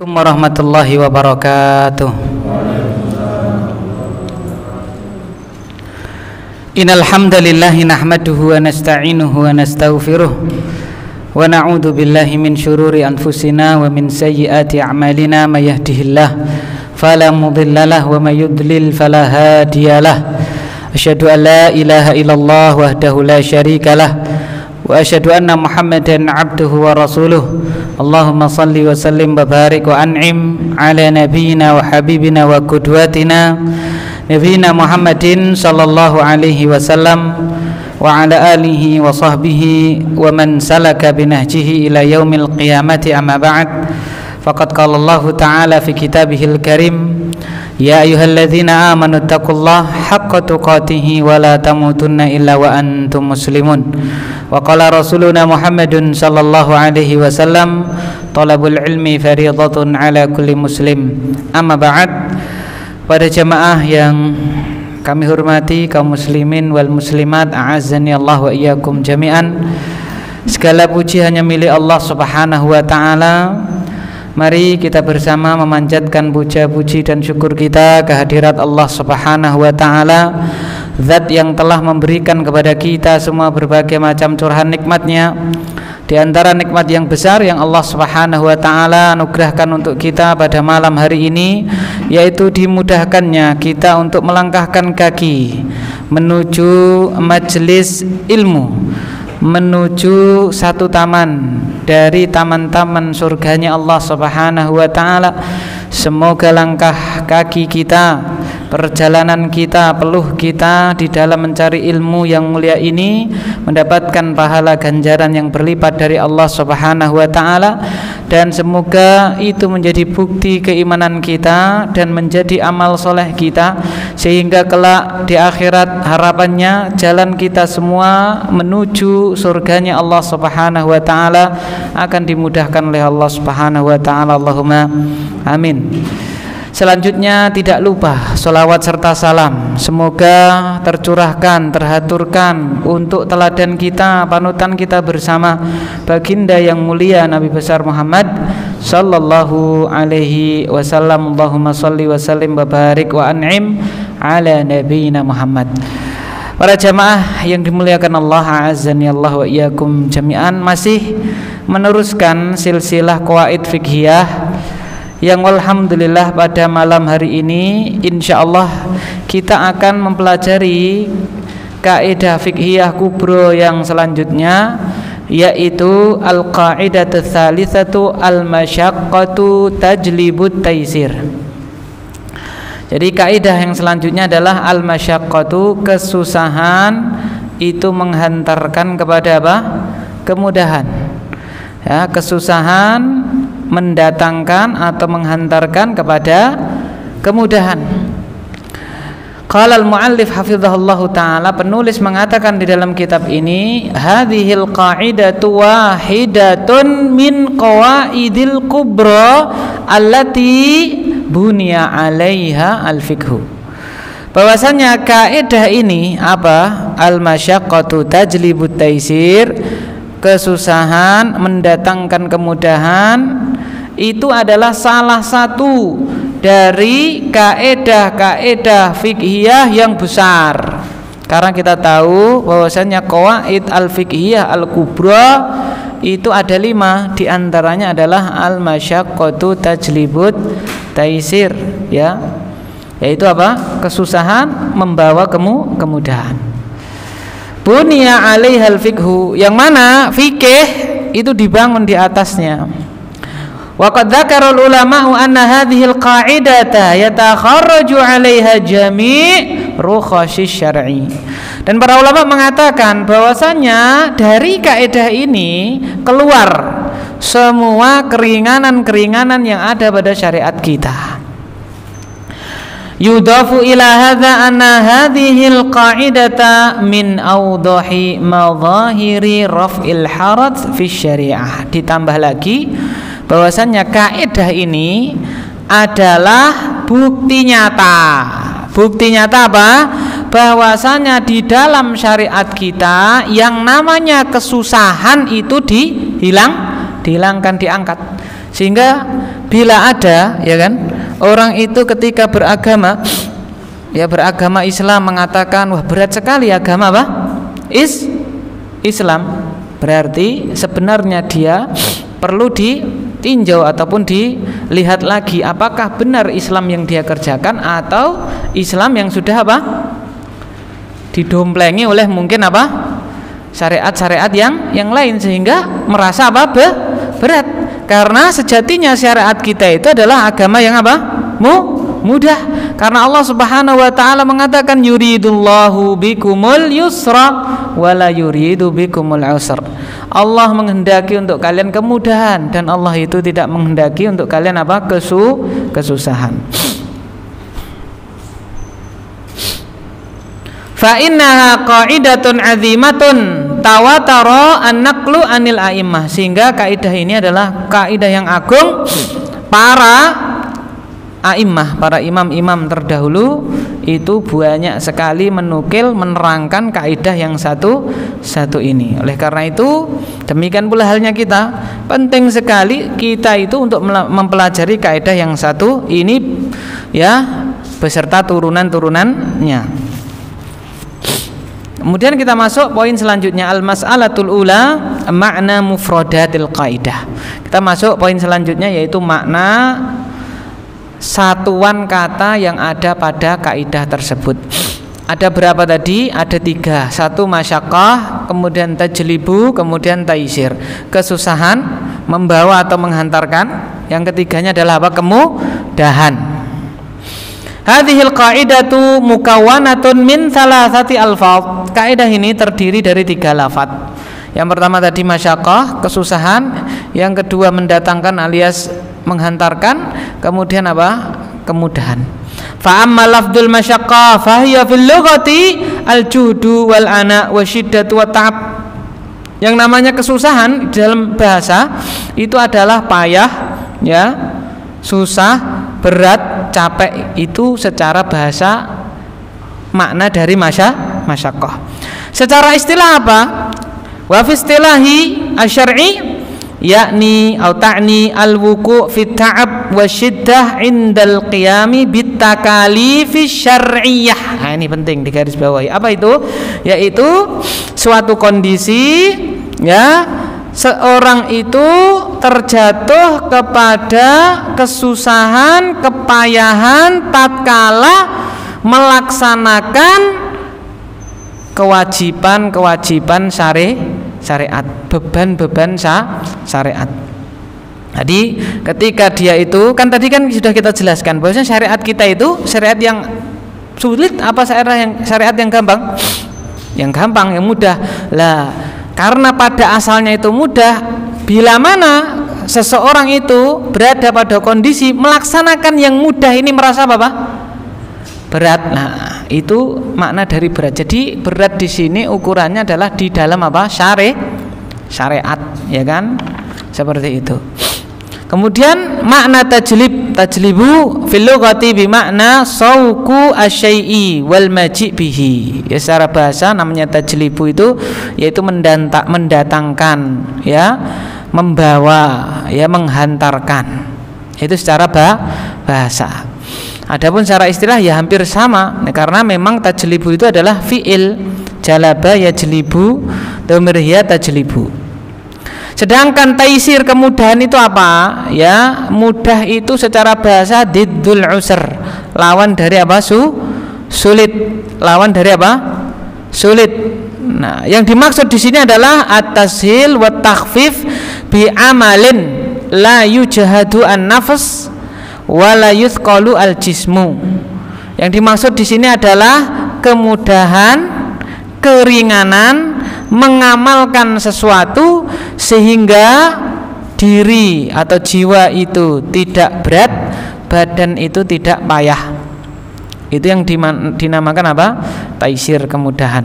Assalamualaikum warahmatullahi wabarakatuh. Innal hamdalillahi nahmaduhu wa nasta'inuhu wa nastaghfiruh wa na'udzu billahi min syururi anfusina wa min sayyiati a'malina may yahdihillahu fala mudhillalah wa may yudlil fala hadiyalah. Asyhadu an la ilaha illallah wahdahu la syarikalah wa asyhadu anna Muhammadan abduhu wa rasuluh. Allahumma salli wa sallim wa barik wa an'im ala nabiyyina wa habibina wa qudwatina nabiyina Muhammadin sallallahu alaihi wasallam wa ala alihi wa sahbihi wa man salaka binahjihi ila yaumil qiyamati amma ba'd. Faqad qala Allah ta'ala fi kitabihil karim, ya ayyuhalladzina amanu taqullaha haqqa tuqatih wa la tamutunna illa wa antum muslimun. Wa qala rasuluna Muhammadun sallallahu alaihi wasallam, talabul ilmi fariidatun ala kulli muslim. Amma ba'd. Pada jamaah yang kami hormati, kaum muslimin wal muslimat, a'azzani Allah wa iyyakum jami'an. Segala puji hanya milik Allah Subhanahu wa taala. Mari kita bersama memanjatkan puja-puji dan syukur kita kehadirat Allah Subhanahu wa taala, Zat yang telah memberikan kepada kita semua berbagai macam curahan nikmatnya. Di antara nikmat yang besar yang Allah Subhanahu wa taala anugerahkan untuk kita pada malam hari ini, yaitu dimudahkannya kita untuk melangkahkan kaki menuju majelis ilmu, menuju satu taman dari taman-taman surganya Allah Subhanahu wa taala. Semoga langkah kaki kita, perjalanan kita, peluh kita di dalam mencari ilmu yang mulia ini mendapatkan pahala ganjaran yang berlipat dari Allah Subhanahu wa taala, dan semoga itu menjadi bukti keimanan kita dan menjadi amal soleh kita, sehingga kelak di akhirat harapannya jalan kita semua menuju surganya Allah Subhanahu wa taala akan dimudahkan oleh Allah Subhanahu wa taala. Allahumma amin. Selanjutnya tidak lupa sholawat serta salam semoga tercurahkan, terhaturkan untuk teladan kita, panutan kita bersama, baginda yang mulia Nabi besar Muhammad sallallahu alaihi wasallam. Allahumma sholli wa sallim wa barik wa an'im ala nabiyyina Muhammad. Para jamaah yang dimuliakan Allah, a'azzani Allah wa iyyakum jami'an, masih meneruskan silsilah qawaid fiqhiyah yang alhamdulillah pada malam hari ini insyaallah kita akan mempelajari kaidah fiqhiyah kubro yang selanjutnya, yaitu al-qaidatu tsalitsatu al-masyaqqatu tajlibut taisir. Jadi kaidah yang selanjutnya adalah al-masyaqqatu, kesusahan itu menghantarkan kepada apa? Kemudahan. Ya, kesusahan mendatangkan atau menghantarkan kepada kemudahan. Qala al-muallif hafizahullahu taala, penulis mengatakan di dalam kitab ini, hadhil qa'idatu wahidatun min qawaidil kubra allati bunya 'alaiha al-fiqhu. Bahwasanya kaidah ini apa? Al-masyaqqatu tajlibut taisir, kesusahan mendatangkan kemudahan, itu adalah salah satu dari kaedah-kaedah fiqhiyah yang besar. Karena kita tahu bahwasanya qawaid al-fiqhiyah al-kubra itu ada 5, di antaranya adalah al-masyaqqatu tajlibut taisir, ya. Yaitu apa? Kesusahan membawa kemudahan. Bunya 'alaihal fiqhu, yang mana fikih itu dibangun di atasnya. Wa qad dzakara ulama'u anna hadhil qa'idata yatakharraju 'alaiha jami' rukhasy syar'i. Dan para ulama mengatakan bahwasanya dari kaidah ini keluar semua keringanan-keringanan yang ada pada syariat kita. Yudafu ila hadza anna hadhil qa'idata min awdahi madhahiri raf'il haraj fi syariah. Ditambah lagi bahwasannya kaidah ini adalah bukti nyata. Bukti nyata apa? Bahwasanya di dalam syariat kita yang namanya kesusahan itu dihilangkan, diangkat. Sehingga bila ada, ya kan, orang itu ketika beragama, ya beragama Islam mengatakan wah berat sekali agama apa? Islam. Berarti sebenarnya dia perlu ditinjau ataupun dilihat lagi apakah benar Islam yang dia kerjakan atau Islam yang sudah apa? Didomplengi oleh mungkin apa? Syariat-syariat yang lain sehingga merasa apa? Berat. Karena sejatinya syariat kita itu adalah agama yang apa? Mudah. Karena Allah Subhanahu wa taala mengatakan yuridullahu bikumul yusra wala yuridu bikumul usra. Allah menghendaki untuk kalian kemudahan dan Allah itu tidak menghendaki untuk kalian apa? Kesusahan. Fa innaha qa'idatun 'azimatun tawatara an-naqlu 'anil a'immah. Sehingga kaidah ini adalah kaidah yang agung. Para a'immah, para imam-imam terdahulu itu banyak sekali menukil, menerangkan kaidah yang satu ini. Oleh karena itu demikian pula halnya kita. Penting sekali kita itu untuk mempelajari kaidah yang satu ini, ya, beserta turunan-turunannya. Kemudian kita masuk poin selanjutnya, al-mas'alatul ula makna mufradatil qaidah. Kita masuk poin selanjutnya yaitu makna satuan kata yang ada pada kaidah tersebut. Ada berapa tadi? Ada 3. 1 masyaqqah, kemudian tajlibu, kemudian taisir. Kesusahan, membawa atau menghantarkan. Yang ketiganya adalah apa? Kemudahan. Hadhil qaidatu mukawwanatun min thalathati alfaz. Kaidah ini terdiri dari 3 lafaz. Yang pertama tadi masyaqqah, kesusahan. Yang kedua mendatangkan alias menghantarkan. Kemudian apa? Kemudahan. Fa amma lafdzul masyaqqah fa hiya fil lughati al-juhdu wal ana wa syiddatu wa ta'ab. Yang namanya kesusahan dalam bahasa itu adalah payah, ya, susah, berat, capek. Itu secara bahasa makna dari masyaqqah. Secara istilah apa? Wa fi istilahi asy-syar'i yakni atau ta'ni al-wuqu' fi ta'ab wa syiddah 'indal qiyami bit takalifi syar'iyyah. Nah, ini penting digarisbawahi. Apa itu? Yaitu suatu kondisi, ya, seorang itu terjatuh kepada kesusahan, kepayahan tatkala melaksanakan kewajiban syariat, beban-beban syariat. Jadi ketika dia itu, kan tadi kan sudah kita jelaskan bahwasanya syariat kita itu syariat yang sulit apa syariat yang gampang? Yang gampang, yang mudah. Lah, karena pada asalnya itu mudah, bila mana seseorang itu berada pada kondisi melaksanakan yang mudah ini merasa apa? Berat. Nah, itu makna dari berat. Jadi berat di sini ukurannya adalah di dalam apa? Syariat, ya kan? Seperti itu. Kemudian makna tajlibu fil lughati bi makna sauqu asyai'i wal maji' bihi. Ya, secara bahasa namanya tajlibu itu yaitu mendatangkan, ya, membawa, ya, menghantarkan. Itu secara bahasa. Adapun secara istilah ya hampir sama, karena memang tajlibu itu adalah fi'il, jalaba yajlibu, dhamiriyah tajlibu. Sedangkan taisir, kemudahan itu apa? Ya, mudah itu secara bahasa diddul usr, lawan dari apa? Sulit. Lawan dari apa? Sulit. Nah, yang dimaksud di sini adalah at-tashil wa takhfif bi amalin la yujahadu an-nafs wala yuthqalu al-jismu. Yang dimaksud di sini adalah kemudahan, keringanan mengamalkan sesuatu sehingga diri atau jiwa itu tidak berat, badan itu tidak payah. Itu yang dinamakan apa? Taisir, kemudahan.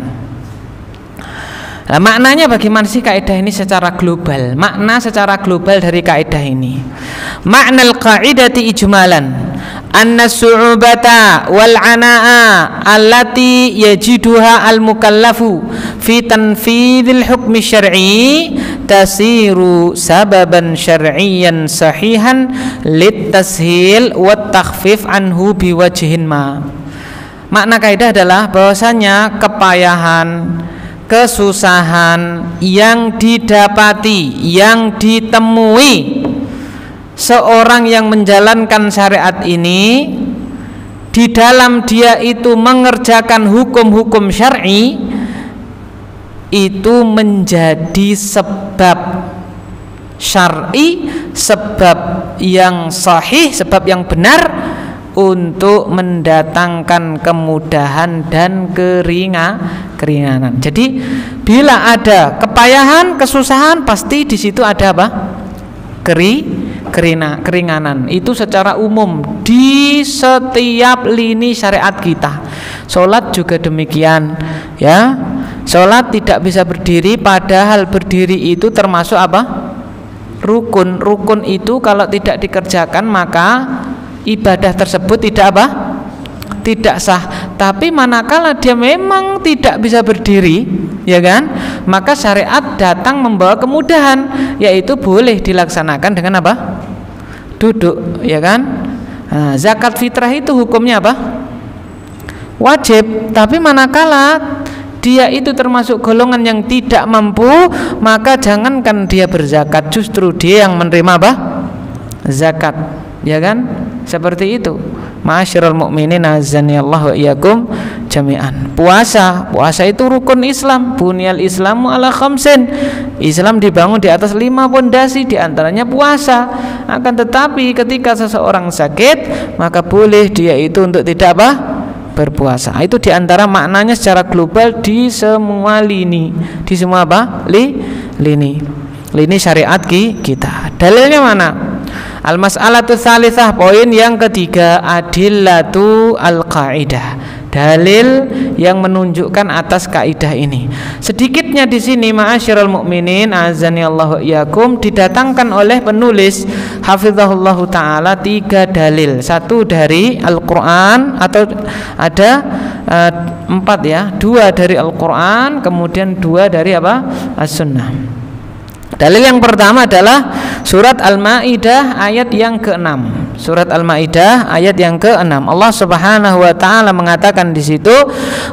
Nah, maknanya bagaimana sih kaidah ini secara global? Makna secara global dari kaidah ini. Maknal qaidati ijmalan anna su'ubata wal ana'a allati yajiduha al mukallafu fi tanfidhil hukmi syar'i tasiru sababan syar'iyyan sahihan litashil wat takhfif anhu biwajhin ma. Makna kaidah adalah bahwasanya kepayahan, kesusahan yang didapati, yang ditemui seorang yang menjalankan syariat ini, di dalam dia itu mengerjakan hukum-hukum syar'i, itu menjadi sebab syar'i, sebab yang sahih, sebab yang benar untuk mendatangkan kemudahan dan keringanan. Jadi bila ada kepayahan, kesusahan, pasti di situ ada apa? Keringanan. Itu secara umum di setiap lini syariat kita. Salat juga demikian, ya. Salat tidak bisa berdiri, padahal berdiri itu termasuk apa? Rukun. Rukun itu kalau tidak dikerjakan maka ibadah tersebut tidak apa? Tidak sah. Tapi manakala dia memang tidak bisa berdiri, ya kan? Maka syariat datang membawa kemudahan, yaitu boleh dilaksanakan dengan apa? Duduk, ya kan? Nah, zakat fitrah itu hukumnya apa? Wajib. Tapi manakala dia itu termasuk golongan yang tidak mampu, maka jangankan dia berzakat, justru dia yang menerima apa? Zakat, ya kan? Seperti itu. Ma'asyiral mukminin azanillahu wa iyyakum jami'an. Puasa itu rukun Islam. Bunyal Islamu ala khamsin. Islam dibangun di atas 5 pondasi, di antaranya puasa. Akan tetapi ketika seseorang sakit, maka boleh dia itu untuk tidak apa? Berpuasa. Itu di antara maknanya secara global di semua lini. Di semua apa? Lini syariat kita. Dalilnya mana? Al-mas'alatu tsalitsah, poin yang ketiga, adillatu al-qaidah. Dalil yang menunjukkan atas kaidah ini. Sedikitnya di sini ma'asyiral mukminin azanillahu iyyakum didatangkan oleh penulis hafizahullahu taala 3 dalil. Satu dari Al-Qur'an, atau ada 4 ya. 2 dari Al-Qur'an, kemudian 2 dari apa? As-Sunnah. Dalil yang pertama adalah surat Al-Maidah ayat yang ke-6. Surat Al-Maidah ayat yang ke-6. Allah Subhanahu wa taala mengatakan di situ,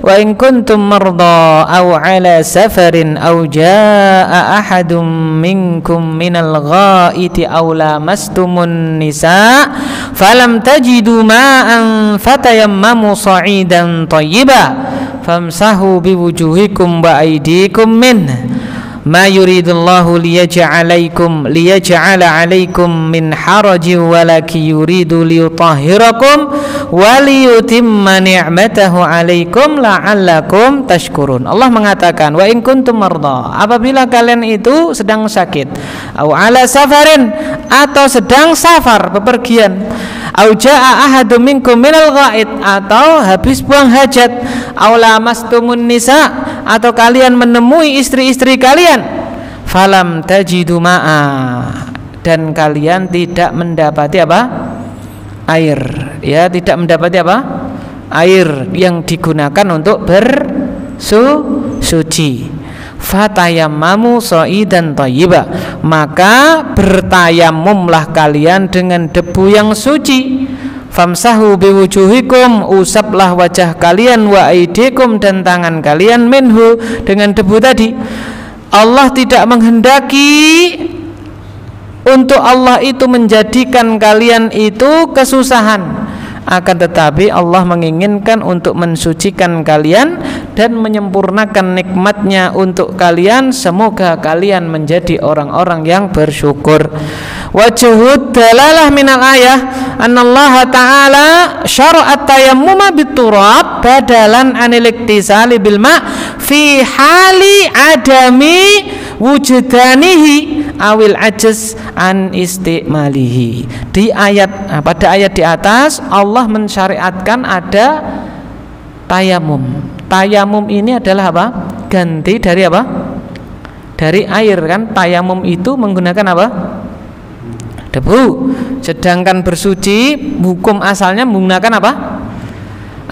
"Wa in kuntum marda aw 'ala safarin aw jaa'a ahadum minkum minal ghaiti aw lamastumun nisa falam tajidu ma'an fatayammamu sa'idan thayyiban famsahu biwujuhikum wa aydikum minhu ma yuridullahu liyaj'ala 'alaikum min harajin walaki yuridu liyutahhirakum wa liyutimma ni'matahu 'alaikum la'allakum tashkurun." Allah mengatakan, wa in kuntum marda, apabila kalian itu sedang sakit, au ala safarin, atau sedang safar, bepergian, au jaa'a ahadum minkum minal ghaid, atau habis buang hajat, au lamastumun nisa, atau kalian menemui istri-istri kalian, falam tajidu ma'a, dan kalian tidak mendapati apa? Air, ya, tidak mendapati apa? Air yang digunakan untuk bersuci. Fatayammamu sa'idan thayyiba, maka bertayamumlah kalian dengan debu yang suci. Famsahu biwujuhikum, usaplah wajah kalian, wa aidikum, dan tangan kalian, minhu, dengan debu tadi. Allah tidak menghendaki untuk Allah itu menjadikan kalian itu kesusahan, akan tetapi Allah menginginkan untuk mensucikan kalian dan menyempurnakan nikmatnya untuk kalian. Semoga kalian menjadi orang-orang yang bersyukur. Wajhud dalalah minal ayah annallaha ta'ala syara'at tayammuma biturab badalan anil iktisali bil ma' fi hali adami wujudanihi awil ajaz an istimalihi. Di ayat, pada ayat di atas Allah mensyariatkan ada tayamum. Tayamum ini adalah apa? Ganti dari apa? Dari air, kan? Tayamum itu menggunakan apa? Debu. Sedangkan bersuci hukum asalnya menggunakan apa?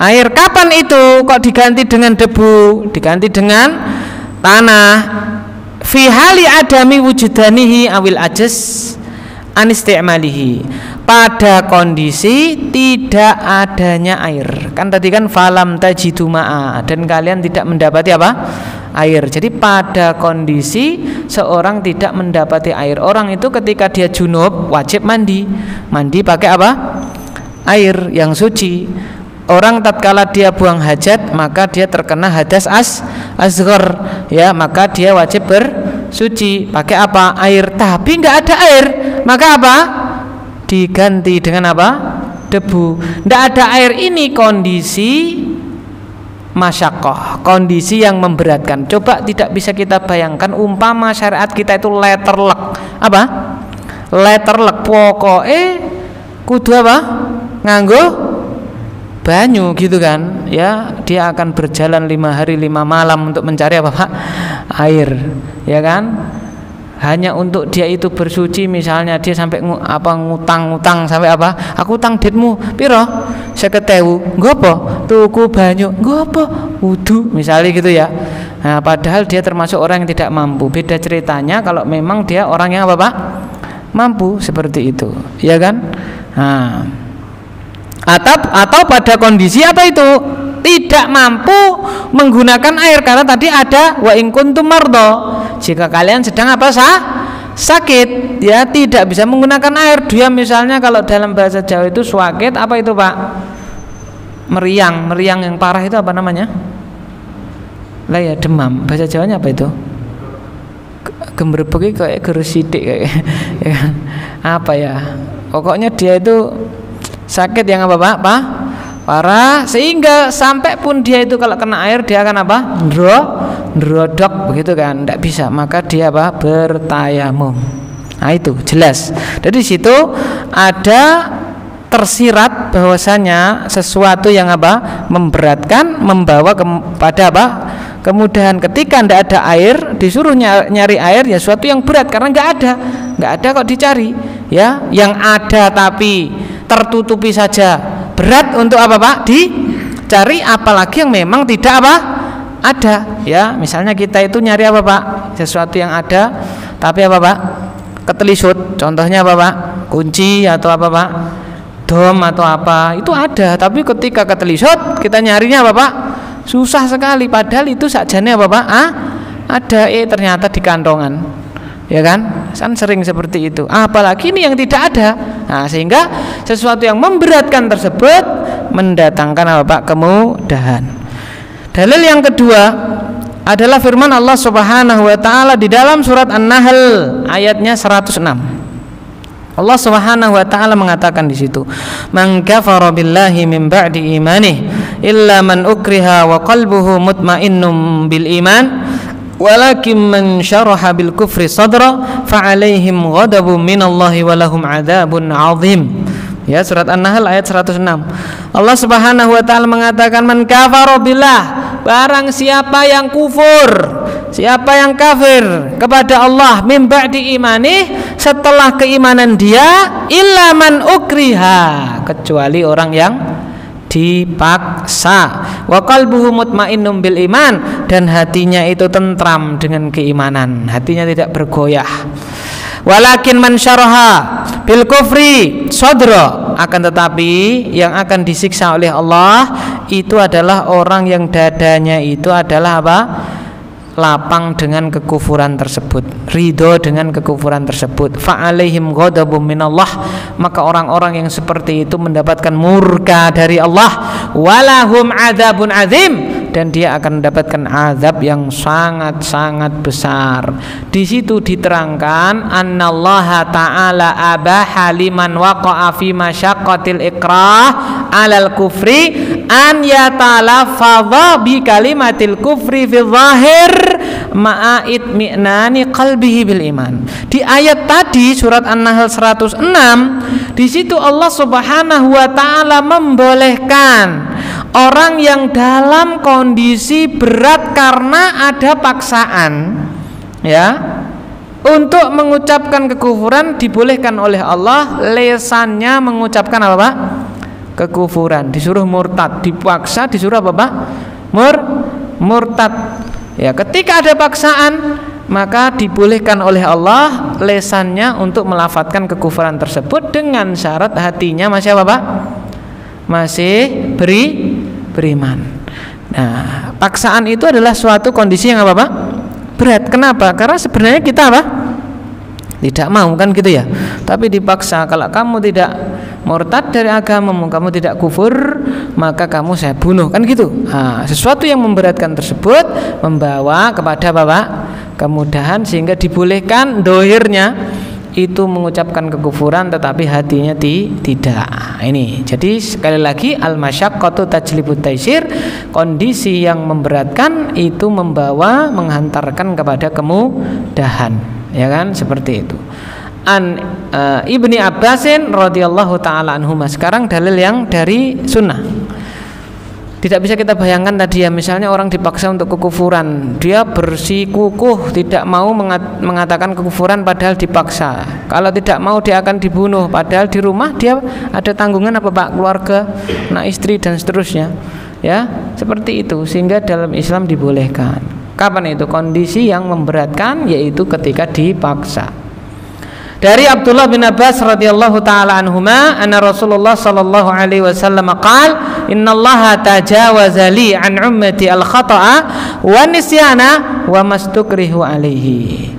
Air. Kapan itu kok diganti dengan debu? Diganti dengan tanah. fi hali adami wujudanihi awil ajaz an istimalihi, pada kondisi tidak adanya air. Kan tadi kan falam tajidu ma'a, dan kalian tidak mendapati apa? Air. Jadi pada kondisi seorang tidak mendapati air. Orang itu ketika dia junub wajib mandi. Mandi pakai apa? Air yang suci. Orang tatkala dia buang hajat maka dia terkena hadas asghar, ya, maka dia wajib bersuci pakai apa? Air. Tapi enggak ada air, maka apa? Diganti dengan apa? Debu. Enggak ada air, ini kondisi masyaqqah, kondisi yang memberatkan. Coba tidak bisa kita bayangkan umpama syariat kita itu letterlek. Apa? Letterlek, pokoknya kudu apa? Nganggo banyu gitu kan, ya, dia akan berjalan 5 hari 5 malam untuk mencari apa Pak? Air, ya kan? Hanya untuk dia itu bersuci, misalnya dia sampai ngutang sampai apa? Aku utang duitmu piro? 50.000. Nggo apa? Tuku banyu. Nggo apa? Wudu misalnya gitu ya. Nah, padahal dia termasuk orang yang tidak mampu. Beda ceritanya kalau memang dia orang yang apa Pak? Mampu, seperti itu, ya kan? Nah, atau pada kondisi apa itu? Tidak mampu menggunakan air, karena tadi ada wa in kuntum mardo, jika kalian sedang apa sakit, ya, tidak bisa menggunakan air. Dia misalnya kalau dalam bahasa Jawa itu swakit, apa itu Pak? Meriang yang parah itu apa namanya? Lah ya, demam. Bahasa Jawanya apa itu? Gembrebek kayak geresidik kayak ya. Apa ya? Pokoknya dia itu sakit yang apa Pak? Parah, sehingga sampai pun dia itu kalau kena air dia akan apa? Ndrodok begitu kan, tidak bisa, maka dia apa? Bertayamum. Nah itu jelas. Dari situ ada tersirat bahwasanya sesuatu yang apa? Memberatkan membawa kepada apa? Kemudahan. Ketika tidak ada air, disuruh nyari air, ya sesuatu yang berat karena nggak ada kok dicari, ya. Yang ada tapi tertutupi saja berat untuk apa Pak? Dicari, apalagi yang memang tidak apa? Ada, ya. Misalnya kita itu nyari apa Pak? Sesuatu yang ada tapi apa Pak? Ketelisut. Contohnya apa Pak? Kunci atau apa Pak? Dom atau apa? Itu ada, tapi ketika ketelisut kita nyarinya apa Pak? Susah sekali, padahal itu sakjane apa Pak? Ada, ternyata di kantongan, ya kan? Kan sering seperti itu. Apalagi ini yang tidak ada. Nah, sehingga sesuatu yang memberatkan tersebut mendatangkan apa Pak? Kemudahan. Dalil yang kedua adalah firman Allah Subhanahu wa taala di dalam surat An-Nahl ayatnya 106. Allah Subhanahu wa taala mengatakan di situ, "Man kafara billahi min ba'di imanih illa man ukriha wa qalbuhu mutmainnun bil iman walakin man syaraha bil kufri sadra fa'alaihim ghadabun minallahi wa lahum 'adzabun 'adzim." Ya, surat An-Nahl ayat 106. Allah Subhanahu wa taala mengatakan, "Man kafara billah", barang siapa yang kufur, siapa yang kafir kepada Allah min ba'di imani, setelah keimanan dia, illa man ukriha, kecuali orang yang dipaksa, wa qalbuhu mutmainnun bil iman, dan hatinya itu tentram dengan keimanan, hatinya tidak bergoyah. Walakin man syaraha bil kufri sadra, akan tetapi yang akan disiksa oleh Allah itu adalah orang yang dadanya itu adalah apa? Lapang dengan kekufuran tersebut, ridho dengan kekufuran tersebut. Fa'alaihim ghadabun minallah, maka orang-orang yang seperti itu mendapatkan murka dari Allah. Walahum adzabun azim, dan dia akan mendapatkan azab yang sangat-sangat besar. Di situ diterangkan annallaha ta'ala abaha liman waqa'a fi masyaqqatil ikrah 'alal kufri an yatalafadha bi kalimatil kufri fi zahir ma'a itmi'nani qalbihi bil iman. Di ayat tadi surat An-Nahl 106, di situ Allah Subhanahu wa taala membolehkan orang yang dalam kondisi berat karena ada paksaan, ya, untuk mengucapkan kekufuran dibolehkan oleh Allah, lesannya mengucapkan apa Pak? Kekufuran, disuruh murtad, dipaksa disuruh apa Pak? Murtad. Ya, ketika ada paksaan maka dibolehkan oleh Allah lesannya untuk melafadzkan kekufuran tersebut dengan syarat hatinya masih apa Pak? Masih beriman. Nah, paksaan itu adalah suatu kondisi yang apa Pak? Berat. Kenapa? Karena sebenarnya kita apa? Tidak mau kan gitu ya. Tapi dipaksa. Kalau kamu tidak murtad dari agamamu, kamu tidak kufur, maka kamu saya bunuh kan gitu. Nah, sesuatu yang memberatkan tersebut membawa kepada apa Pak? Kemudahan sehingga dibolehkan dohirnya itu mengucapkan kekufuran tetapi hatinya tidak. Ini jadi sekali lagi al-masyaqqatu tajlibut taisir, kondisi yang memberatkan itu membawa menghantarkan kepada kemudahan, ya kan, seperti itu. An Ibni Abbasin radhiyallahu taala anhuma. Sekarang dalil yang dari sunnah. Tidak bisa kita bayangkan tadi ya, misalnya orang dipaksa untuk kekufuran, dia bersikukuh tidak mau mengatakan kekufuran padahal dipaksa. Kalau tidak mau dia akan dibunuh, padahal di rumah dia ada tanggungan apa Pak? Keluarga, anak istri dan seterusnya. Ya, seperti itu. Sehingga dalam Islam dibolehkan. Kapan itu? Kondisi yang memberatkan, yaitu ketika dipaksa. Dari Abdullah bin Abbas radhiyallahu taala anhuma, anna Rasulullah sallallahu alaihi wasallam qala, innallaha tajawaza li an ummati al-khata'a wa nisyana wa mastukrihu alaihi.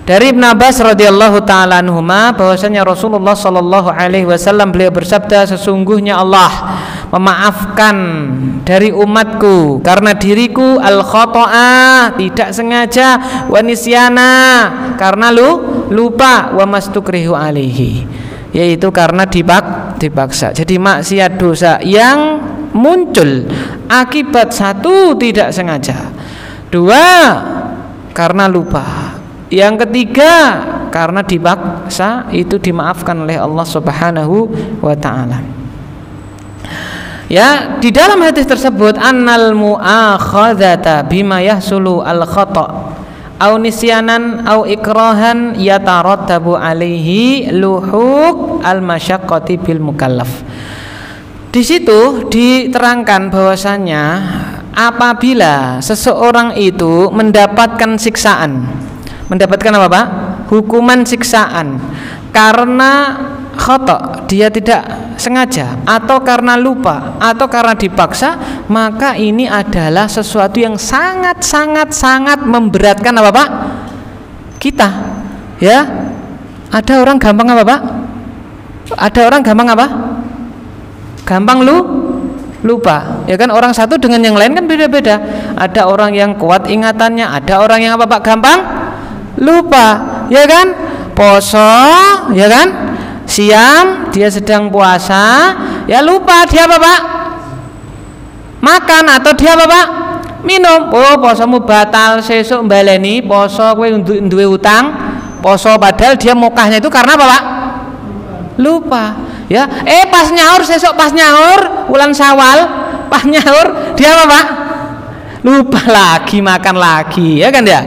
Dari Ibn Abbas radhiyallahu taala anhuma bahwasanya Rasulullah sallallahu alaihi wasallam beliau bersabda, sesungguhnya Allah memaafkan dari umatku karena diriku al-khata'a tidak sengaja, wa nisyana karena lupa, wa mastukrihu alaihi yaitu karena dipaksa. Jadi maksiat dosa yang muncul akibat satu tidak sengaja, dua karena lupa, yang ketiga karena dipaksa, itu dimaafkan oleh Allah Subhanahu wa taala. Ya, di dalam hadis tersebut annal mu'akhadzata bima yahsulu al-khata' au nisyanan au ikrahan yatarattabu alaihi luhuq al-masyaqqati bil mukallaf. Di situ diterangkan bahwasanya apabila seseorang itu mendapatkan siksaan, mendapatkan apa Pak? Hukuman siksaan karena khata', dia tidak sengaja, atau karena lupa, atau karena dipaksa, maka ini adalah sesuatu yang sangat memberatkan apa Pak? Kita. Ya. Ada orang gampang apa Pak? Ada orang gampang apa? Gampang lupa. Ya kan, orang satu dengan yang lain kan beda-beda. Ada orang yang kuat ingatannya, ada orang yang apa Pak? Gampang lupa. Ya kan? Poso, ya kan? Siang dia sedang puasa, ya lupa dia apa Pak? Makan, atau dia apa Pak? Minum. Oh, posomu batal, sesuk mbaleni poso, kowe duwe utang poso, padahal dia mokahnya itu karena apa Pak? Lupa. Ya, pas nyaur, sesuk pas nyaur bulan Syawal, pas nyaur dia apa Pak? Lupa lagi, makan lagi, ya kan ya?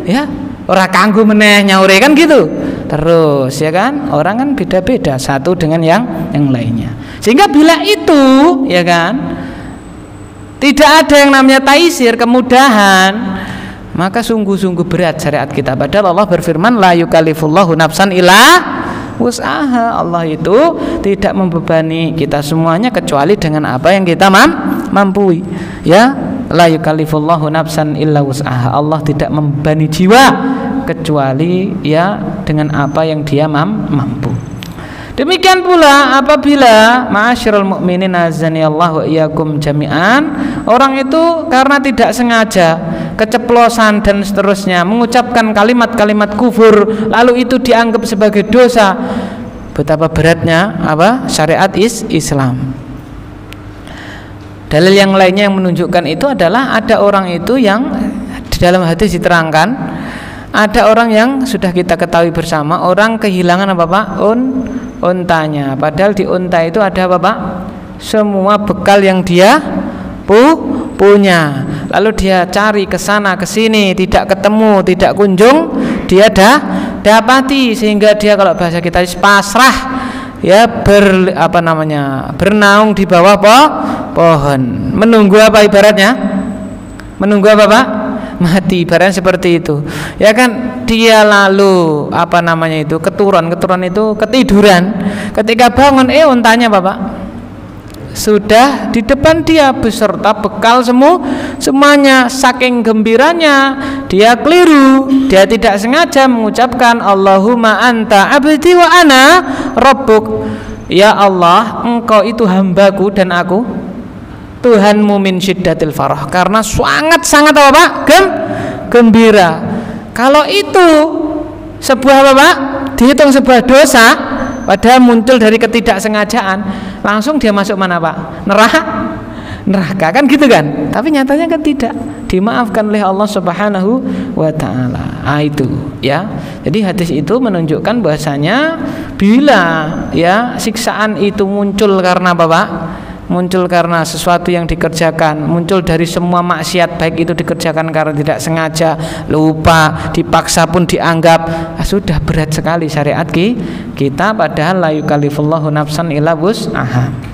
Ya, ora kanggo meneh nyaure kan gitu. Terus, ya kan, orang kan beda-beda satu dengan yang lainnya. Sehingga bila itu, ya kan, tidak ada yang namanya taisir, kemudahan, maka sungguh-sungguh berat syariat kita. Padahal Allah berfirman, la yukallifullahu nafsan illa wus'aha. Allah itu tidak membebani kita semuanya kecuali dengan apa yang kita mampu. Ya, la yukallifullahu nafsan illa wus'aha. Allah tidak membebani jiwa kecuali ya dengan apa yang dia mampu. Demikian pula apabila ma'asyiral mu'minin azani Allah wa iyyakum jami'an, orang itu karena tidak sengaja, keceplosan dan seterusnya mengucapkan kalimat-kalimat kufur, lalu itu dianggap sebagai dosa. Betapa beratnya apa? Syariat Islam. Dalil yang lainnya yang menunjukkan itu adalah ada orang itu yang di dalam hadis diterangkan, ada orang yang sudah kita ketahui bersama, orang kehilangan apa Pak? Untanya. Padahal di unta itu ada apa Pak? Semua bekal yang dia punya. Lalu dia cari ke sana ke sini, tidak ketemu, tidak kunjung dia dapati, sehingga dia kalau bahasa kita pasrah, ya bernaung di bawah pohon. Menunggu apa ibaratnya? Menunggu apa Pak? mati, barang seperti itu. Ya kan, dia lalu keturun itu ketiduran. Ketika bangun, untanya Bapak sudah di depan dia beserta bekal semuanya. Saking gembiranya dia keliru, dia tidak sengaja mengucapkan Allahumma anta abdi wa ana rabbuk. Ya Allah, engkau itu hambaku dan aku Tuhanmu min syiddatil farah. Karena sangat-sangat apa Pak? Gembira. Kalau itu sebuah apa Pak? Dihitung sebuah dosa, padahal muncul dari ketidaksengajaan, langsung dia masuk mana Pak? Neraka kan gitu kan? Tapi nyatanya kan tidak, dimaafkan oleh Allah Subhanahu wa taala. Itu ya. Jadi hadis itu menunjukkan bahwasanya bila ya siksaan itu muncul karena apa Pak? Muncul karena sesuatu yang dikerjakan, muncul dari semua maksiat, baik itu dikerjakan karena tidak sengaja, lupa, dipaksa pun dianggap sudah berat sekali syariat kita, padahal la yukallifullahu nafsan illa wus'aha.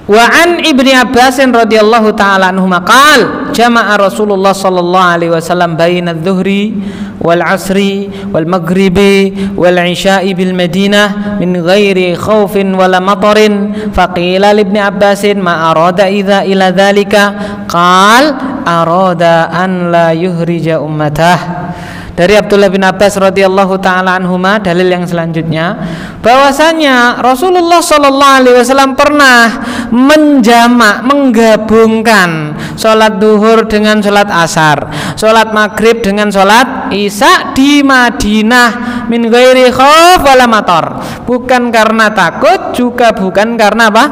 Wa an Ibni Abbas radhiyallahu taala anhuma qala jama'a Rasulullah sallallahu alaihi wasallam baina adh-dhuhri wal 'asri wal maghribi wal 'isya'i bil Madinah min ghairi khaufin wala matarin faqila li Ibni Abbas ma arada idza ila dzalika qala arada an la yuhrija ummatah. Dari Abdullah bin Abbas radhiyallahu taala anhuma, dalil yang selanjutnya bahwasanya Rasulullah sallallahu alaihi wasallam pernah menggabungkan sholat duhur dengan sholat asar, sholat maghrib dengan sholat isya di Madinah min ghairi khauf wala matar, bukan karena takut, juga bukan karena apa?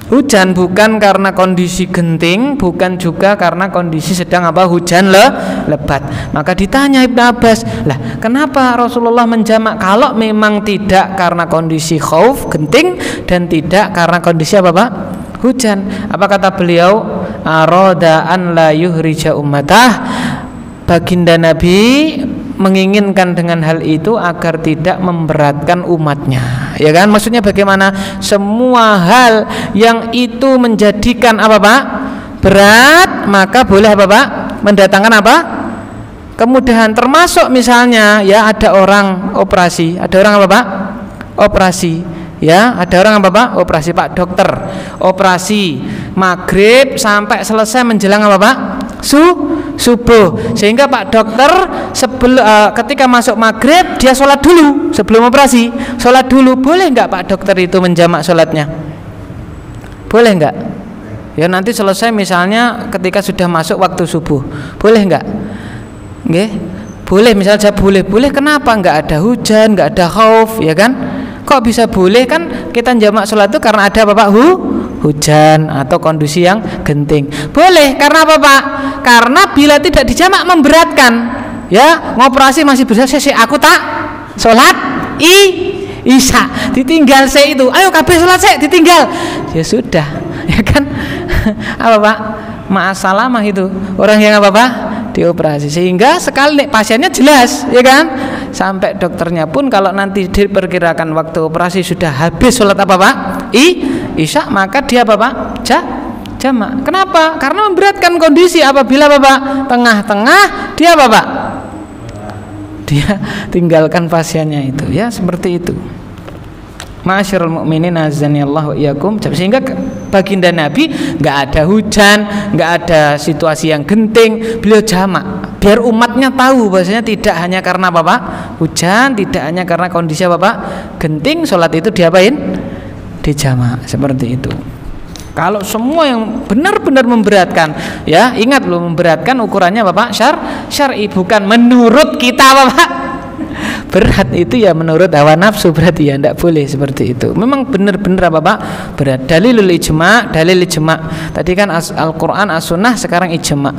Hujan, bukan karena kondisi genting, bukan juga karena kondisi sedang apa? Hujan lebat. Maka ditanya Ibnu Abbas, lah kenapa Rasulullah menjamak kalau memang tidak karena kondisi khauf, genting, dan tidak karena kondisi apa Pak? Hujan. Apa kata beliau? Arada an la yuhrija ummatah. Baginda Nabi menginginkan dengan hal itu agar tidak memberatkan umatnya, ya kan? Maksudnya bagaimana? Semua hal yang itu menjadikan apa Pak? Berat, maka boleh apa Pak? Mendatangkan apa? Kemudahan. Termasuk misalnya ya ada orang operasi, ada orang apa Pak? Operasi. Ya, ada orang apa Pak? Operasi Pak dokter. Operasi maghrib sampai selesai menjelang apa Pak? Subuh, sehingga Pak dokter ketika masuk maghrib dia sholat dulu sebelum operasi. Sholat dulu, boleh nggak Pak dokter itu menjamak sholatnya? Boleh nggak? Ya nanti selesai misalnya ketika sudah masuk waktu subuh, boleh nggak? Nggih, boleh. Misalnya boleh. Kenapa? Nggak ada hujan, nggak ada khauf, ya kan? Kok bisa boleh? Kan kita jamak sholat itu karena ada apa Pak? Hujan atau kondisi yang genting. Boleh, karena apa Pak? Karena bila tidak dijamak memberatkan. Ya, ngoperasi masih bisa aku tak sholat isya, ditinggal saya itu. Ayo kabeh sholat saya ditinggal. Ya sudah, ya kan? Apa Pak? Ma'asalamah itu orang yang apa Pak? Dioperasi. Sehingga sekali pasiennya jelas, ya kan? Sampai dokternya pun kalau nanti diperkirakan waktu operasi sudah habis sholat apa Pak? Isya, maka dia apa Pak? Jamak. Kenapa? Karena memberatkan kondisi. Apabila Bapak tengah-tengah, dia apa Pak? Dia tinggalkan pasiennya itu. Ya seperti itu. Ma'asyiral mukminin azanillahu iyyakum. Sehingga baginda Nabi nggak ada hujan, nggak ada situasi yang genting, beliau jamak biar umatnya tahu bahwasanya tidak hanya karena apa Pak? Hujan, tidak hanya karena kondisi apa Pak? Genting, sholat itu diapain? Dijamak, seperti itu. Kalau semua yang benar-benar memberatkan, ya ingat loh, memberatkan ukurannya Bapak syar'i, bukan menurut kita Bapak. Berat itu ya menurut hawa nafsu, berarti ya tidak boleh seperti itu. Memang benar-benar apa Pak? Berat. Dalil ijma. Tadi kan Al-Qur'an, As-Sunnah, sekarang ijma.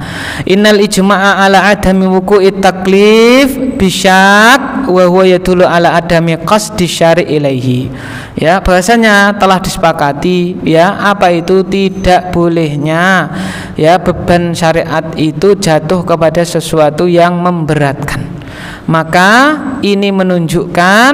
Innal ijma'a ala adami wuqu'i taklif bisyak wa huwa yadullu ala adami qasdi syari' ilaihi. Ya, bahasanya telah disepakati ya apa itu tidak bolehnya ya beban syariat itu jatuh kepada sesuatu yang memberatkan. Maka ini menunjukkan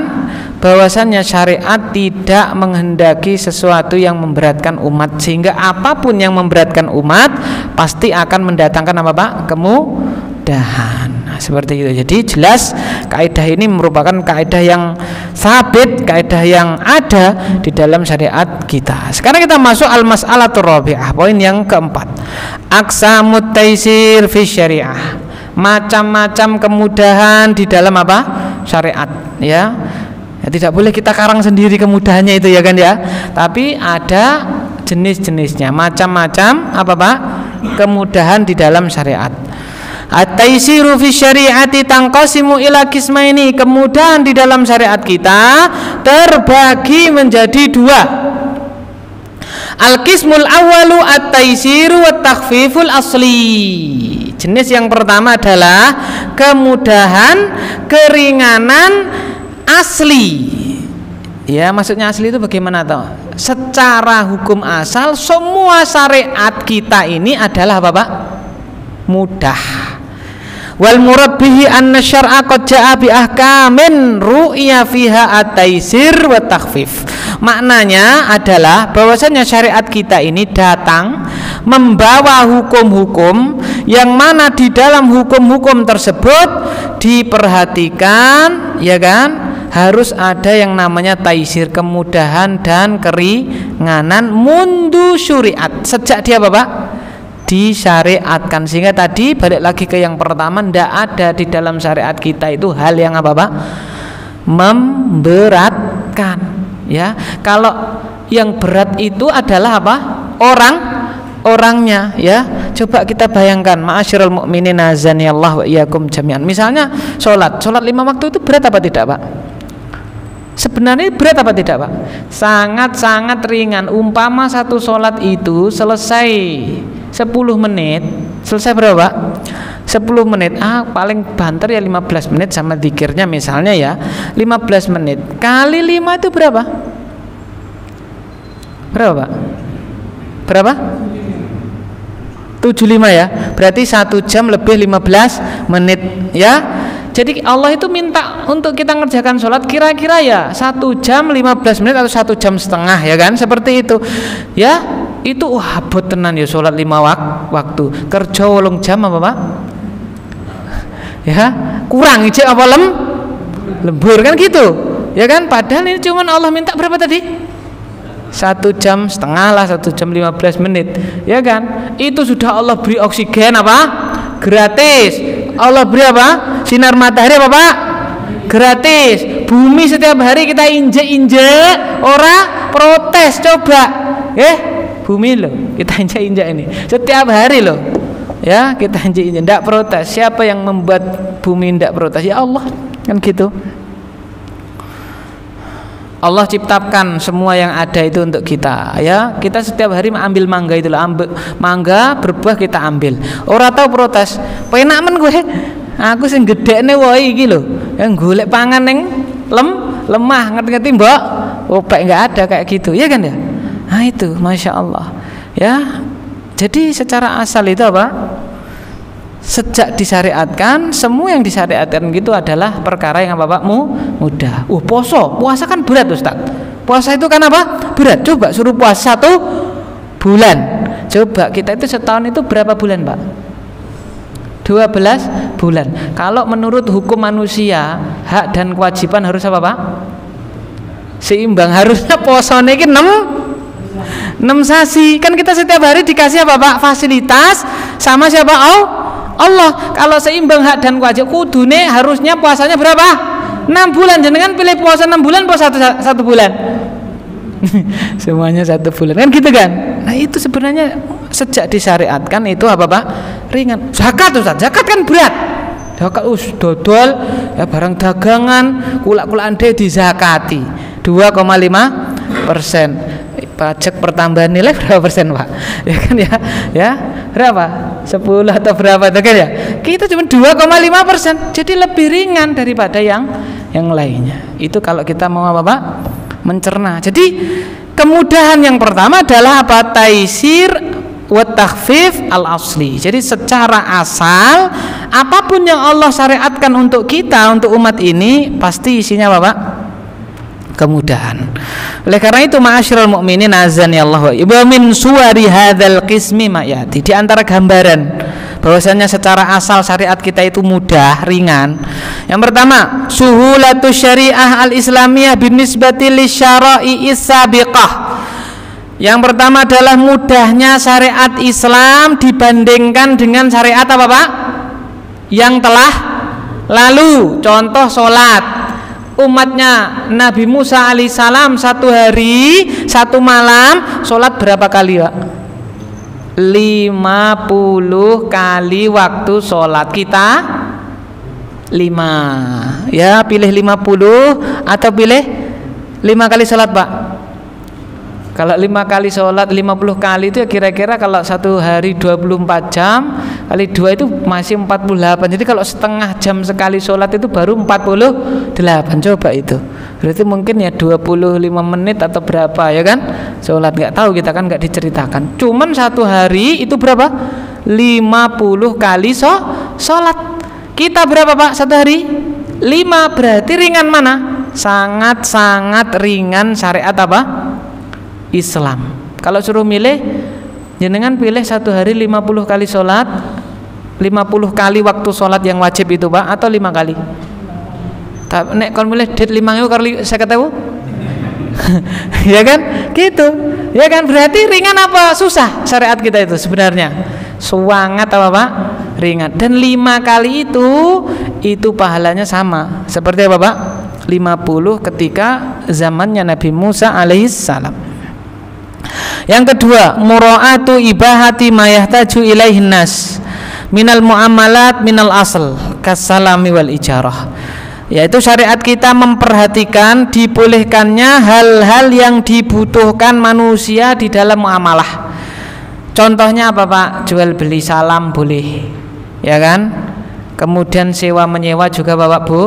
bahwasannya syariat tidak menghendaki sesuatu yang memberatkan umat, sehingga apapun yang memberatkan umat pasti akan mendatangkan apa Pak? Kemudahan. Nah, seperti itu. Jadi jelas kaidah ini merupakan kaidah yang sabit, kaidah yang ada di dalam syariat kita. Sekarang kita masuk al-mas'alatur rabi'ah, poin yang keempat. Aqsamut taisir fi syariah. Macam-macam kemudahan di dalam apa? Syariat, ya. Ya, tidak boleh kita karang sendiri kemudahannya itu ya kan ya. Tapi ada jenis-jenisnya, macam-macam apa Pak? Kemudahan di dalam syariat. At-taisiru fi syariati tanqasimu ila qismaini. Kemudahan di dalam syariat kita terbagi menjadi dua. Al-qismul awwalu at-taisiru wat takhfiful asli. Jenis yang pertama adalah kemudahan keringanan asli. Ya, maksudnya asli itu bagaimana toh? Secara hukum asal semua syariat kita ini adalah apa Pak? Mudah. Wal murad bihi anna syar'a qad jaa'a bi ahkamin ru'ya fiha at-taisir wa takhfif. Maknanya adalah bahwasanya syariat kita ini datang membawa hukum-hukum yang mana di dalam hukum-hukum tersebut diperhatikan, ya kan, harus ada yang namanya taisir, kemudahan dan keringanan mundu syariat, sejak dia apa Pak? Disyariatkan. Sehingga tadi balik lagi ke yang pertama, tidak ada di dalam syariat kita itu hal yang apa Pak? Memberatkan, ya. Kalau yang berat itu adalah apa? Orangnya, ya. Coba kita bayangkan, ma'asyiral mukminin azanillahu wa iyyakum jami'an. Misalnya sholat 5 waktu itu berat apa tidak Pak? Sebenarnya berat apa tidak Pak? Sangat-sangat ringan. Umpama satu sholat itu selesai 10 menit, selesai berapa Pak? 10 menit. Paling banter ya 15 menit sama zikirnya misalnya ya. 15 menit kali 5 itu berapa? Berapa Pak? Berapa? 75 ya. Berarti 1 jam lebih 15 menit ya. Jadi Allah itu minta untuk kita ngerjakan sholat kira-kira ya 1 jam 15 menit atau 1 jam setengah, ya kan, seperti itu ya. Itu abot tenan ya sholat 5 waktu. Kerja 8 jam apa Pak? Ya kurang ijek apa lembur kan gitu, ya kan. Padahal ini cuman Allah minta berapa tadi? 1 jam setengah lah, 1 jam 15 menit, ya kan. Itu sudah Allah beri oksigen apa? Gratis. Allah beri apa? Sinar matahari apa Pak? Gratis. Bumi setiap hari kita injek-injek, ora protes. Coba bumi loh kita injek-injek ini setiap hari loh, ya, kita injek-injek, tidak protes. Siapa yang membuat bumi tidak protes? Ya Allah, kan gitu. Allah ciptakan semua yang ada itu untuk kita, ya. Kita setiap hari ambil mangga itu lah, mangga berbuah kita ambil. Orang tahu protes, penak men gue, aku sing gedekne wae iki lho, yang golek pangan neng lemah, ngerti-ngerti mbok? Opek nggak ada kayak gitu, ya kan ya. Nah itu, masya Allah, ya. Jadi secara asal itu apa? Sejak disyariatkan, semua yang disyariatkan gitu adalah perkara yang apa Pak? Mudah. Puasa kan berat Ustaz. Puasa itu kan apa? Berat. Coba suruh puasa 1 bulan. Coba kita itu setahun itu berapa bulan Pak? 12 bulan. Kalau menurut hukum manusia, hak dan kewajiban harus apa Pak? Seimbang. Harusnya puasa ini 6 sasi. Kan kita setiap hari dikasih apa Pak? Fasilitas sama siapa? Allah. Kalau seimbang hak dan kewajiban, kudune harusnya puasanya berapa? 6 bulan. Jangan pilih puasa 6 bulan, puasa 1 bulan. Semuanya 1 bulan. Kan gitu kan? Nah, itu sebenarnya sejak disyariatkan itu apa Pak? Ringan. Zakat Ustaz. Zakat kan berat. Zakat dodol ya barang dagangan, kulak-kulakan dizakati 2,5%. Pajak pertambahan nilai berapa persen Pak? Ya kan ya berapa? 10 atau berapa itu kan ya? Kita cuma 2,5%. Jadi lebih ringan daripada yang lainnya. Itu kalau kita mau apa Pak? Mencerna. Jadi kemudahan yang pertama adalah apa? Taisir wa takhfif al-asli. Jadi secara asal apapun yang Allah syariatkan untuk kita, untuk umat ini pasti isinya apa Pak? kemudahan. Oleh karena itu ma'asyiral mukminin azani Allah wa min suwari hadzal qismi ma yati, di antara gambaran bahwasanya secara asal syariat kita itu mudah, ringan. Yang pertama, suhulatus syariah al-islamiyah binisbati lisyara'i sabiqah. Yang pertama adalah mudahnya syariat Islam dibandingkan dengan syariat apa Pak? Yang telah lalu. Contoh sholat. Umatnya Nabi Musa alaihissalam satu hari satu malam sholat berapa kali Pak? 50 kali waktu sholat. Kita 5 ya, pilih 50 atau pilih 5 kali sholat Pak? Kalau 5 kali sholat 50 kali itu ya kira-kira kalau satu hari 24 jam kali 2 itu masih 48. Jadi kalau setengah jam sekali sholat itu baru 48. Coba itu berarti mungkin ya 25 menit atau berapa ya kan sholat, nggak tahu kita kan, nggak diceritakan. Cuman satu hari itu berapa? 50 kali sholat. Kita berapa Pak satu hari? 5. Berarti ringan mana? Sangat-sangat ringan syariat apa? Islam. Kalau suruh milih, jenengan pilih satu hari 50 kali sholat, 50 kali waktu sholat yang wajib itu Pak, atau 5 kali? Nek kalau milih dit 5 kali 50.000 ya kan? Gitu ya kan, berarti ringan apa susah syariat kita itu sebenarnya? Sangat apa Pak? Ringan. Dan 5 kali itu pahalanya sama seperti apa Pak? 50 ketika zamannya Nabi Musa alaihissalam. Yang kedua, mura'atu ibahati ma yahtaju ilaihin nas minal muamalat minal asl kasalami wal ijarah. Yaitu syariat kita memperhatikan dibolehkannya hal-hal yang dibutuhkan manusia di dalam muamalah. Contohnya apa Pak? Jual beli salam boleh, ya kan? Kemudian sewa menyewa juga Bapak Bu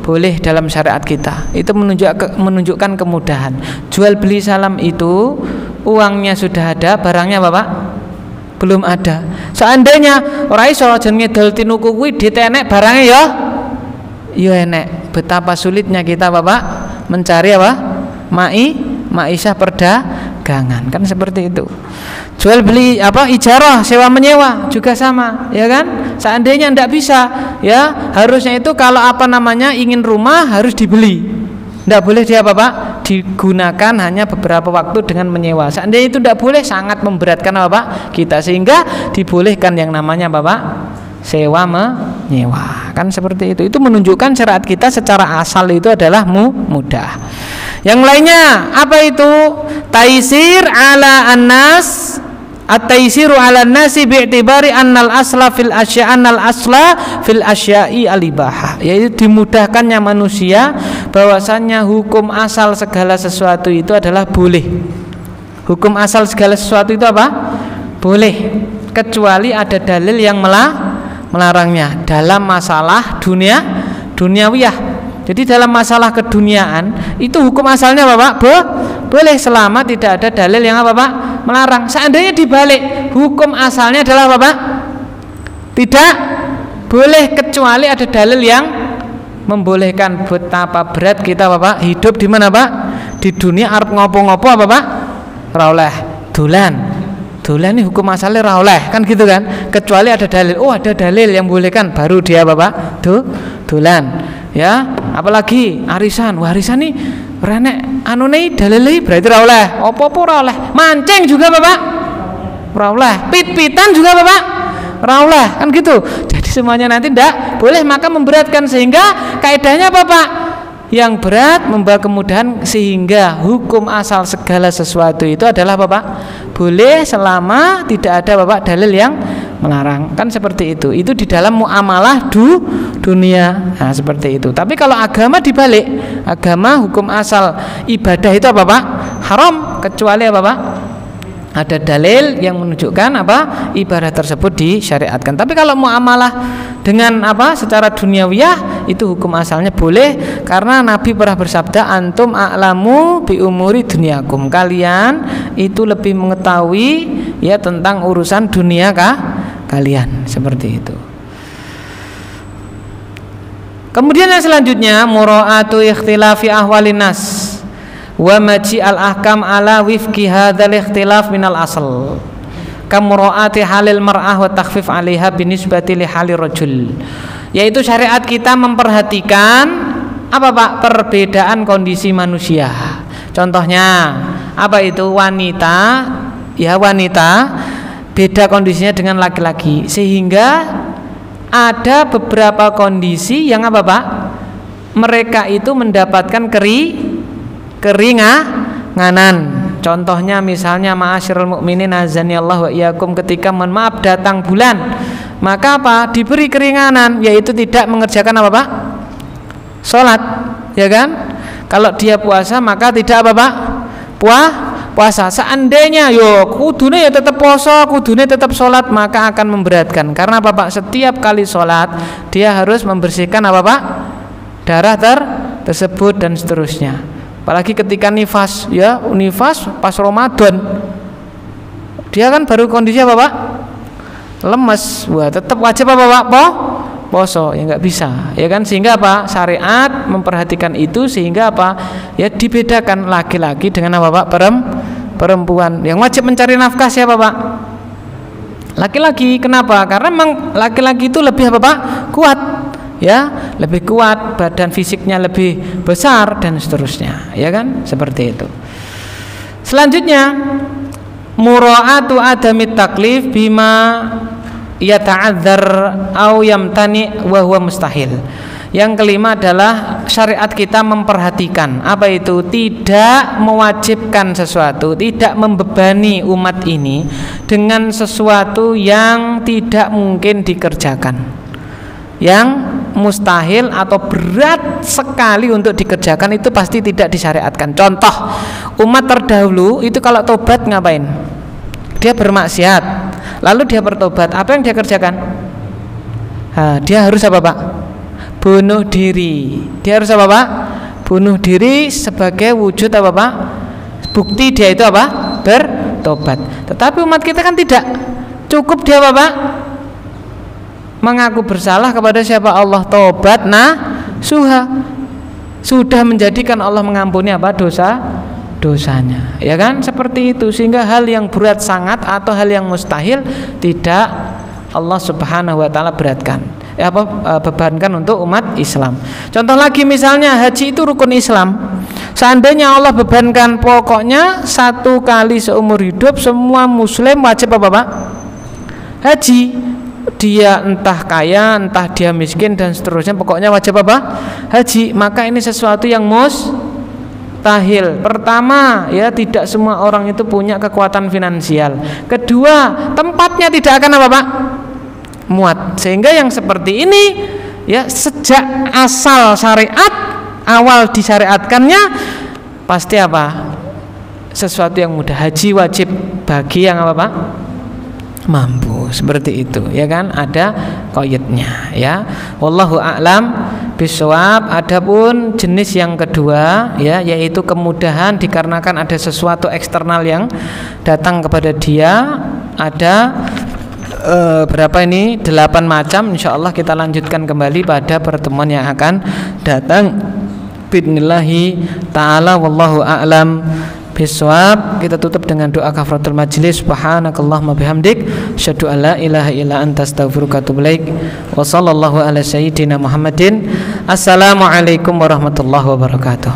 boleh dalam syariat kita. Itu menunjukkan kemudahan. Jual beli salam itu uangnya sudah ada, barangnya Bapak belum ada. Seandainya ora iso jenenge ngedol tinuku kuwi ditenek barangnya ya enek. Betapa sulitnya kita Bapak mencari apa? Maisha perdagangan, kan seperti itu. Jual beli apa? Ijarah, sewa menyewa juga sama, ya kan? Seandainya ndak bisa, ya harusnya itu kalau apa namanya ingin rumah harus dibeli. Ndak boleh dia Bapak digunakan hanya beberapa waktu dengan menyewa. Seandainya itu ndak boleh, sangat memberatkan Bapak kita, sehingga dibolehkan yang namanya Bapak sewa menyewa, kan seperti itu. Itu menunjukkan syariat kita secara asal itu adalah mudah. Yang lainnya apa itu? Taisir ala annas, at-taisiru ala nasi bi'tibari annal asla fil asya, annal asla fil asya'i al-ibahah, yaitu dimudahkannya manusia bahwasannya hukum asal segala sesuatu itu adalah boleh. Hukum asal segala sesuatu itu apa? Boleh, kecuali ada dalil yang melarangnya dalam masalah duniawiyah. Jadi dalam masalah keduniaan itu hukum asalnya Bapak boleh selama tidak ada dalil yang apa Pak melarang. Seandainya dibalik, hukum asalnya adalah Bapak tidak boleh kecuali ada dalil yang membolehkan. Betapa berat kita Bapak hidup di mana Pak? Di dunia arep ngopo-ngopo apa Pak? Ora oleh dolan ini hukum asalnya ora oleh, kan gitu kan? Kecuali ada dalil. Oh, ada dalil yang bolehkan, baru dia Bapak dolan. Ya, apalagi arisan. Wah, arisan nih renek anune dalile berarti ora oleh. Apa-apa ora oleh. Mancing juga Bapak ora oleh. Pit-pitan juga Bapak ora oleh, kan gitu. Jadi semuanya nanti ndak boleh, maka memberatkan, sehingga kaidahnya Bapak yang berat membawa kemudahan, sehingga hukum asal segala sesuatu itu adalah Bapak boleh selama tidak ada Bapak dalil yang melarang, kan seperti itu. Itu di dalam muamalah dunia, nah seperti itu. Tapi kalau agama dibalik, agama hukum asal ibadah itu apa Pak? Haram, kecuali apa Pak? Ada dalil yang menunjukkan apa ibadah tersebut disyariatkan. Tapi kalau muamalah dengan apa secara duniawiyah itu hukum asalnya boleh, karena Nabi pernah bersabda, antum a'lamu bi umuri dunyakum, kalian itu lebih mengetahui ya tentang urusan dunia kalian, seperti itu. Kemudian yang selanjutnya mura'atu ikhtilafi ahwalin nas wa maji al-ahkam ala wifqi hadzal ikhtilaf minal asl kamuraati halil mar'ah wa takhfif 'alaiha binisbati li halir rajul, yaitu syariat kita memperhatikan apa Pak? Perbedaan kondisi manusia. Contohnya apa itu? Wanita beda kondisinya dengan laki-laki, sehingga ada beberapa kondisi yang apa Pak? Mereka itu mendapatkan keringanan. Contohnya misalnya ma'asyiral mukminin azanillahu wa iyyakum, ketika mohon maaf datang bulan, maka apa? Diberi keringanan, yaitu tidak mengerjakan apa Pak? Salat, ya kan? Kalau dia puasa maka tidak apa Pak? Puasa. Seandainya kudune ya tetap poso, kudune tetap sholat, maka akan memberatkan. Karena apa Pak? Setiap kali sholat dia harus membersihkan apa Pak? Darah tersebut dan seterusnya. Apalagi ketika nifas pas Ramadan, dia kan baru kondisi apa Pak? Lemes. Wah, tetap wajib apa Pak? Poso, ya nggak bisa, ya kan? Sehingga apa? Syariat memperhatikan itu, sehingga apa? Ya dibedakan laki-laki dengan apa Pak? Perempuan. Yang wajib mencari nafkah siapa Pak? Laki-laki. Kenapa? Karena memang laki-laki itu lebih apa Pak? Kuat, ya, lebih kuat, badan fisiknya lebih besar dan seterusnya, ya kan? Seperti itu. Selanjutnya, mura'atu adamit taklif bima yata'adzar au yamtani wa huwa mustahil. Yang kelima adalah syariat kita memperhatikan apa itu? Tidak mewajibkan sesuatu, tidak membebani umat ini dengan sesuatu yang tidak mungkin dikerjakan, yang mustahil atau berat sekali untuk dikerjakan, itu pasti tidak disyariatkan. Contoh, umat terdahulu itu kalau tobat ngapain? Dia bermaksiat, lalu dia bertobat, apa yang dia kerjakan? Dia harus apa Pak? Bunuh diri. Dia harus apa Pak? Bunuh diri sebagai wujud apa Pak? Bukti dia itu apa? Bertobat. Tetapi umat kita kan tidak. Cukup dia apa Pak? Mengaku bersalah kepada siapa? Allah, tobat sudah menjadikan Allah mengampuni apa? Dosanya, ya kan? Seperti itu. Sehingga hal yang berat sangat atau hal yang mustahil tidak Allah Subhanahu wa taala beratkan, bebankan untuk umat Islam. Contoh lagi misalnya haji itu rukun Islam. Seandainya Allah bebankan pokoknya 1 kali seumur hidup semua muslim wajib apa Pak? Haji. Dia entah kaya, entah dia miskin dan seterusnya, pokoknya wajib apa? Haji. Maka ini sesuatu yang mustahil. Pertama, ya tidak semua orang itu punya kekuatan finansial. Kedua, tempatnya tidak akan apa Pak? Muat. Sehingga yang seperti ini ya sejak asal syariat, awal disyariatkannya pasti apa? Sesuatu yang mudah. Haji wajib bagi yang apa Pak? Mampu, seperti itu, ya kan? Ada qaidnya, ya. Wallahu a'lam bishawab. Adapun jenis yang kedua, ya, yaitu kemudahan dikarenakan ada sesuatu eksternal yang datang kepada dia. Ada berapa ini? 8 macam. Insyaallah kita lanjutkan kembali pada pertemuan yang akan datang. Bismillahi ta'ala wallahu a'lam bisawab. Kita tutup dengan doa kafaratul majlis. Subhanakallahumma bihamdik asyhadu an la ilaha illa anta astaghfiruka wa atubu ilaik. Wa sallallahu ala sayyidina Muhammadin. Assalamualaikum warahmatullahi wabarakatuh.